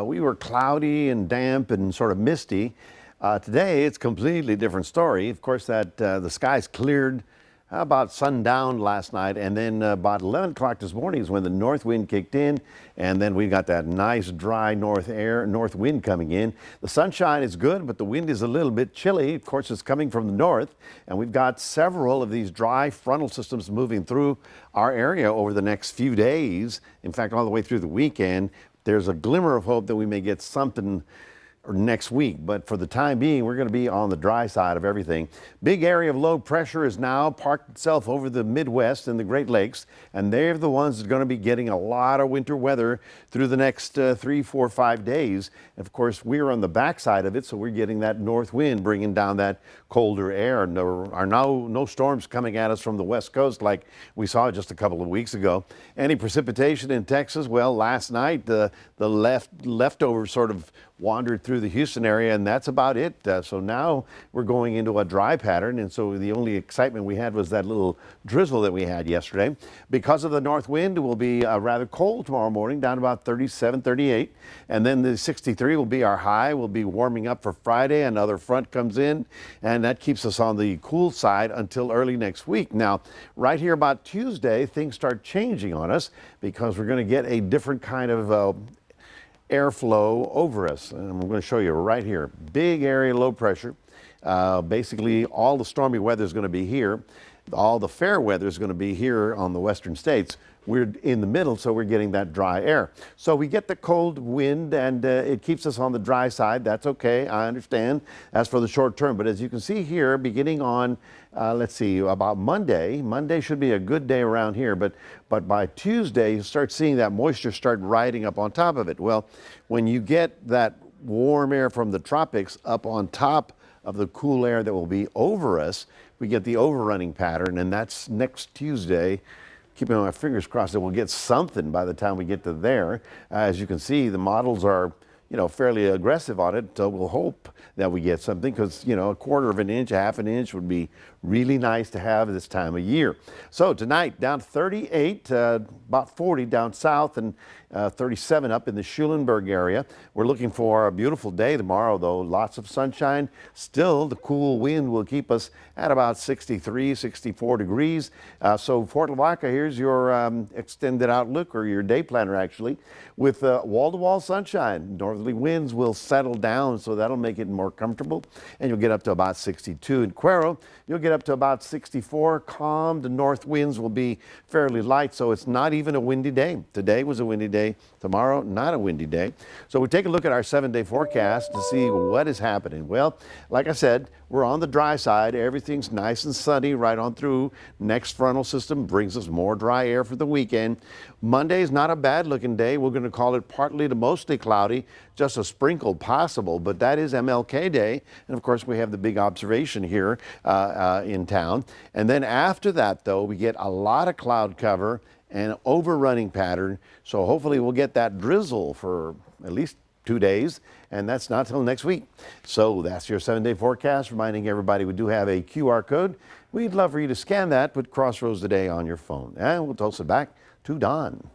we were cloudy and damp and sort of misty. Today, it's a completely different story. Of course, the skies cleared about sundown last night, and then about 11 o'clock this morning is when the north wind kicked in, and then we got that nice dry north wind coming in. The sunshine is good, but the wind is a little bit chilly. Of course, it's coming from the north, and we've got several of these dry frontal systems moving through our area over the next few days. In fact, all the way through the weekend. There's a glimmer of hope that we may get something next week, but for the time being, we're going to be on the dry side of everything. Big area of low pressure has now parked itself over the Midwest and the Great Lakes, and they're the ones that are going to be getting a lot of winter weather through the next 3, 4, 5 days. And of course, we're on the backside of it, so we're getting that north wind bringing down that colder air. And there are now no storms coming at us from the west coast like we saw just a couple of weeks ago. Any precipitation in Texas? Well, last night the leftover sort of wandered through the Houston area, and that's about it. So now we're going into a dry pattern, and so the only excitement we had was that little drizzle that we had yesterday. Because of the north wind, it will be rather cold tomorrow morning, down about 37, 38, and then the 63 will be our high. We'll be warming up for Friday. Another front comes in, and that keeps us on the cool side until early next week. Now, right here about Tuesday, things start changing on us because we're going to get a different kind of airflow over us, and I'm going to show you right here. Big area, low pressure. Basically, all the stormy weather is going to be here. All the fair weather is going to be here on the western states. We're in the middle, so we're getting that dry air. So we get the cold wind, and it keeps us on the dry side. That's okay, I understand. As for the short term, but as you can see here, beginning on, let's see, about Monday. Monday should be a good day around here, but by Tuesday, you start seeing that moisture start riding up on top of it. Well, when you get that warm air from the tropics up on top of the cool air that will be over us, we get the overrunning pattern, and that's next Tuesday. Keeping my fingers crossed that we'll get something by the time we get to there. As you can see, the models are, fairly aggressive on it. So we'll hope that we get something because, a quarter of an inch, a half an inch would be really nice to have this time of year. So tonight, down to 38, about 40 down south, and 37 up in the Schulenburg area. We're looking for a beautiful day tomorrow, though. Lots of sunshine. Still, the cool wind will keep us at about 63, 64 degrees. So Fort Lavaca, here's your extended outlook, or your day planner, actually, with wall-to-wall sunshine. Northerly winds will settle down, so that'll make it more comfortable, and you'll get up to about 62. In Cuero, you'll get up to about 64. Calm. The north winds will be fairly light, so it's not even a windy day. Today was a windy day. Tomorrow, not a windy day. So we take a look at our 7-day forecast to see what is happening. Well, like I said, we're on the dry side. Everything's nice and sunny right on through. Next frontal system brings us more dry air for the weekend. Monday is not a bad looking day. We're going to call it partly to mostly cloudy, just a sprinkle possible, but that is MLK Day. And of course, we have the big observation here in town. And then after that, though, we get a lot of cloud cover and overrunning pattern. So hopefully we'll get that drizzle for at least 2 days, and that's not till next week. So that's your 7-day forecast, reminding everybody we do have a QR code. We'd love for you to scan that, put Crossroads Today on your phone, and we'll toss it back to Don.